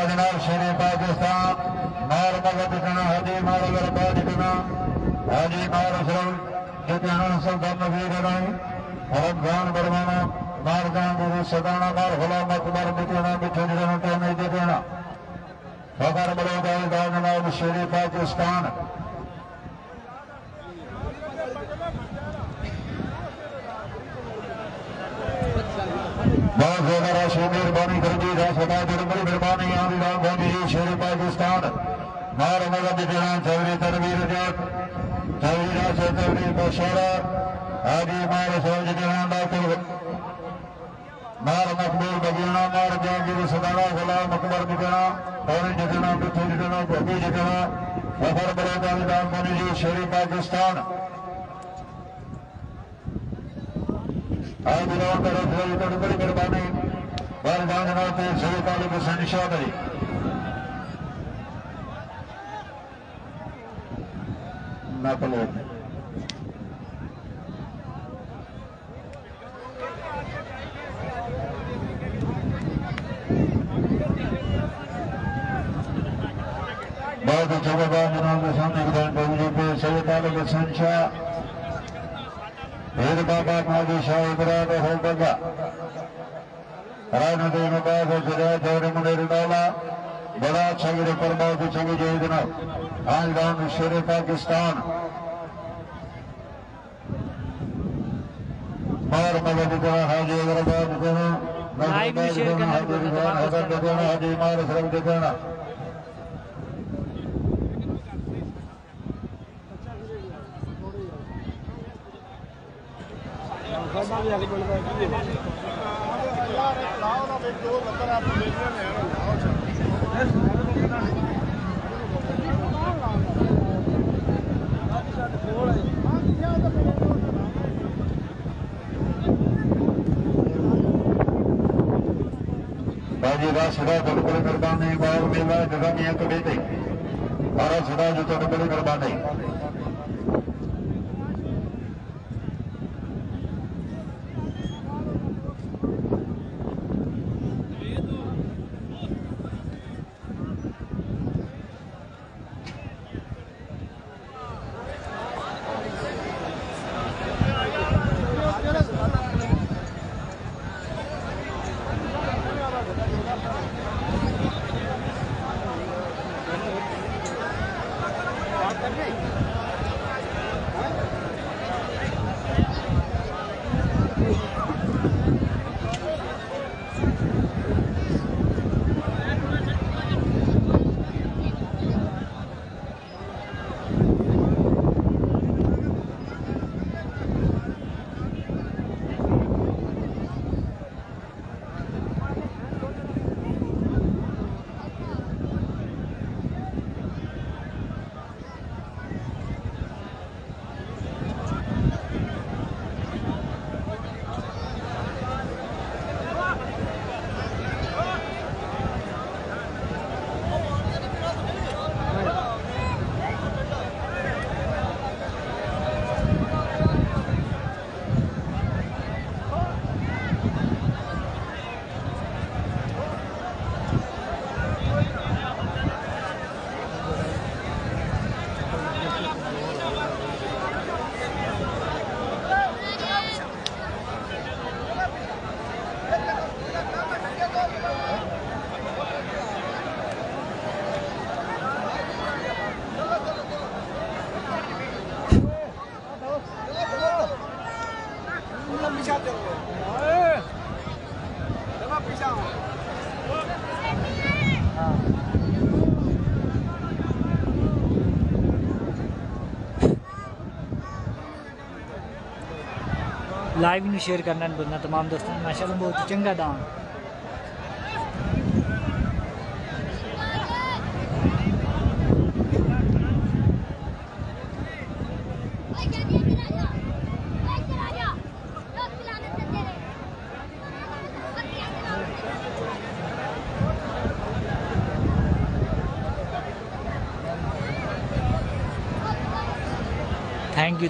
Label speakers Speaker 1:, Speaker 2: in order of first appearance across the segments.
Speaker 1: जनाब शेर पाकिस्तान मार मगर दिखना हाजी मार अगर बा दिखना हाजी मार असरम जितना सल्तान नबी रनाई रमजान बरमाना मार जान गुरु सदाना मार गुलाम अकबर बितना बिछोड़ना तो नहीं देना फकर बलोदा जनाब शेर पाकिस्तान बहुत ज्यादा राशि मेहरबानी कर दी है सदा बड़ी मेहरबानी गांधी शेर पाकिस्तान मार मगद दिखना चौरी तनवीर जट चौरी राशि चौरी बशारा आदि मार सोच दिखना डॉक्टर मार मकबूल बगीना मार जहांगीर सदाना गुलाम अकबर दिखना पौरी दिखना पिछू दिखना भोगी दिखना फखर बलोदा गांधी शेर पाकिस्तान आज बड़ी मेहरबानी बारगाह सही तालीब संशाह करी नकल बहुत अच्छा जनाब के सामने पे सही तालीब संशाह फिर बाबा माजी शाह इब्राहिम हो बगा राना देव बाब जरा जौरे मुनेर डाला बड़ा अच्छा गिरे पर बहुत अच्छा गिरे जनाब आज गांव शेर पाकिस्तान और मदद देना हाजी इब्राहिम देना हाजी मार सरम देना बाजी का सदा बड़ी मेहरबानी बाग मेला जगह में कभी नहीं और सदा जो तो बड़ी मेहरबानी
Speaker 2: लाइव नहीं शेयर करना बोलना तमाम दोस्तों माशाल्लाह बहुत चंगा दाम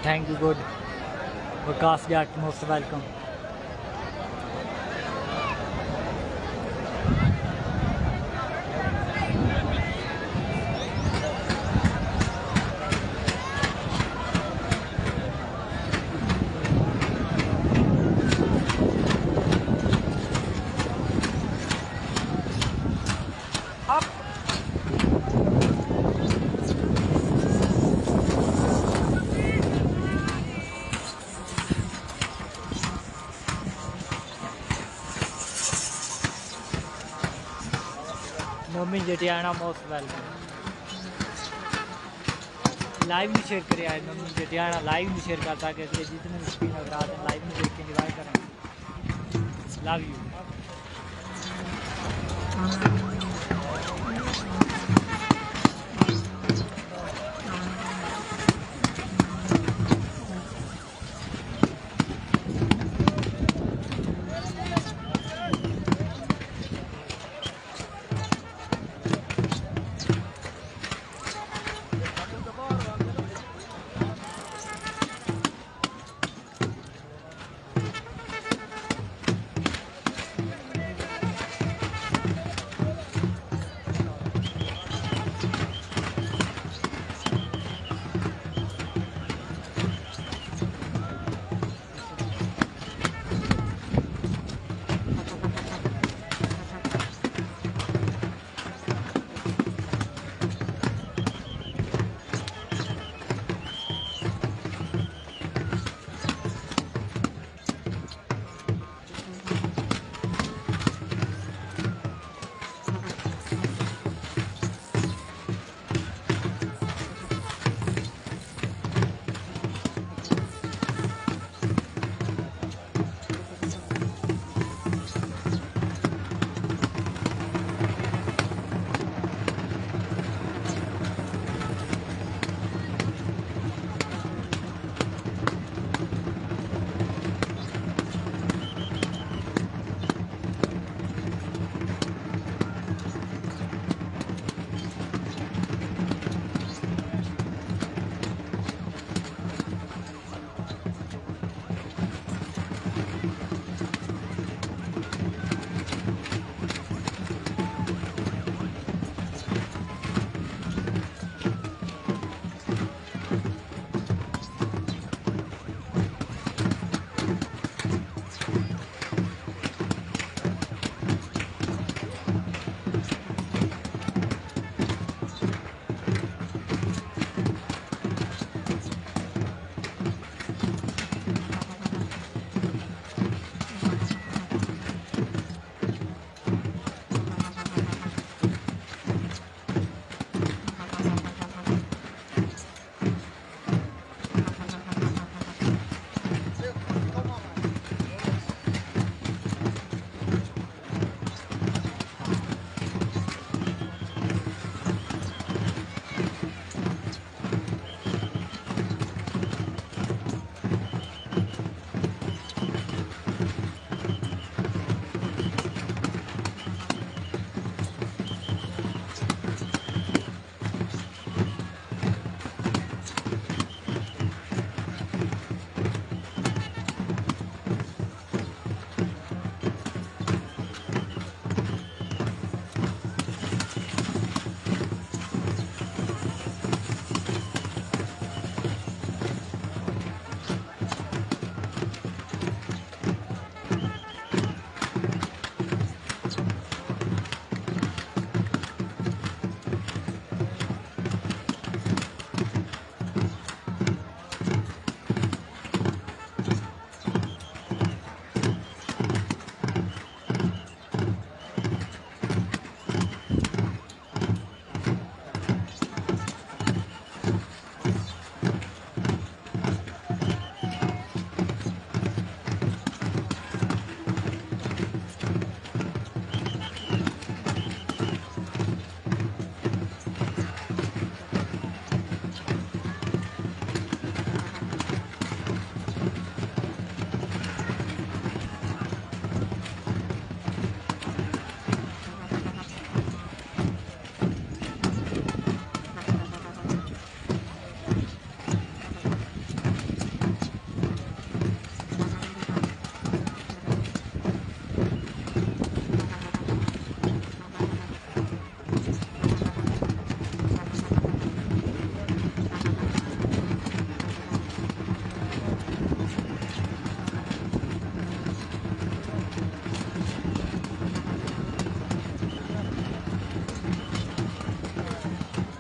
Speaker 2: thank you good Waqas Jat most welcome. Nomi Jatiana most welcome. Live नहीं शेयर करे यार, नोमी जटियाना लाइव नहीं शेयर करता कि जितने भी स्क्रीन अगर आते हैं लाइव नहीं देख के एंजॉय करें। Love you.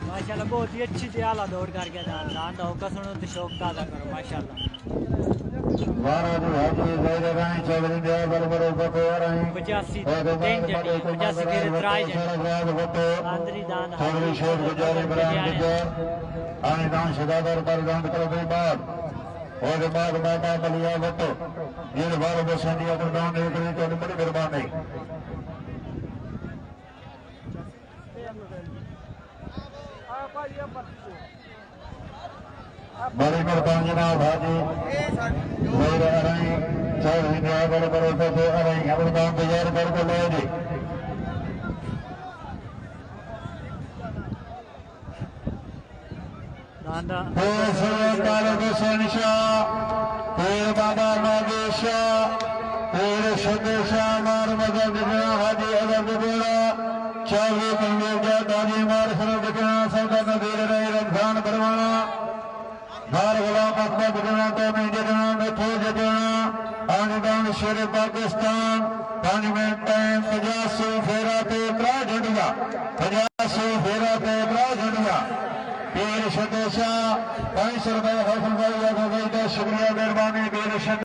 Speaker 2: माशाल्लाह बहुत ही अच्छी आला दौड़ करके दान दान का सुनो तो शौक ताज़ा करो माशाल्लाह।
Speaker 1: 12 ਦੀ ਹਾਜ਼ਰੀ ਦੇ ਰਹੇ ਚੌਧਰੀ ਦੇ ਬਰਬਰ ਉਪਰ ਆ ਰਹੇ
Speaker 2: 85 ਤਿੰਨ ਜੱਟੀ 85 ਤੇਰੇ ਤਰਾਈ ਜੱਟੀ ਆਂਦਰੀ ਦਾਨ
Speaker 1: ਚੌਧਰੀ ਸ਼ੇਖ ਗੁਜਾਰੀ ਬਰਾਨ ਗੁਜਰ ਆਣੇ ਦਾਨ ਸ਼ਦਾਦਰ ਬਰਦਾਨ ਕਰੋ ਦੇ ਬਾਅਦ ਉਹਦੇ ਬਾਅਦ ਮਾਤਾ ਬਲੀਆ ਵਟੋ ਜਿਹੜੇ ਬਾਹਰ ਬਸਾਂ ਦੀ ਅਦਰਦਾਨ ਦੇ ਕਰੀ ਤੁਹਾਨੂੰ ਬੜੀ ਮਿਹਰਬਾਨੀ बड़ी मेहरबानी जनाब हाजी मेरे अरई चौधरी ने बड़े बड़े पैसे अरई अपने काम तैयार करके ले जी
Speaker 2: दांदा
Speaker 1: बाबा नागेशा संदेशा मार मदद दिखना हाजी अगर दिखेगा चौधरी कंगेजा दादी मार सर दिखना सौदा नदीर रही रमजान परवाना बार गुलाम अकबर दिखना तो मैं दिखना मिठू दिखना आनिदान शेर पाकिस्तान 5 मिनट टाइम 50 फेरा ते 3 झंडिया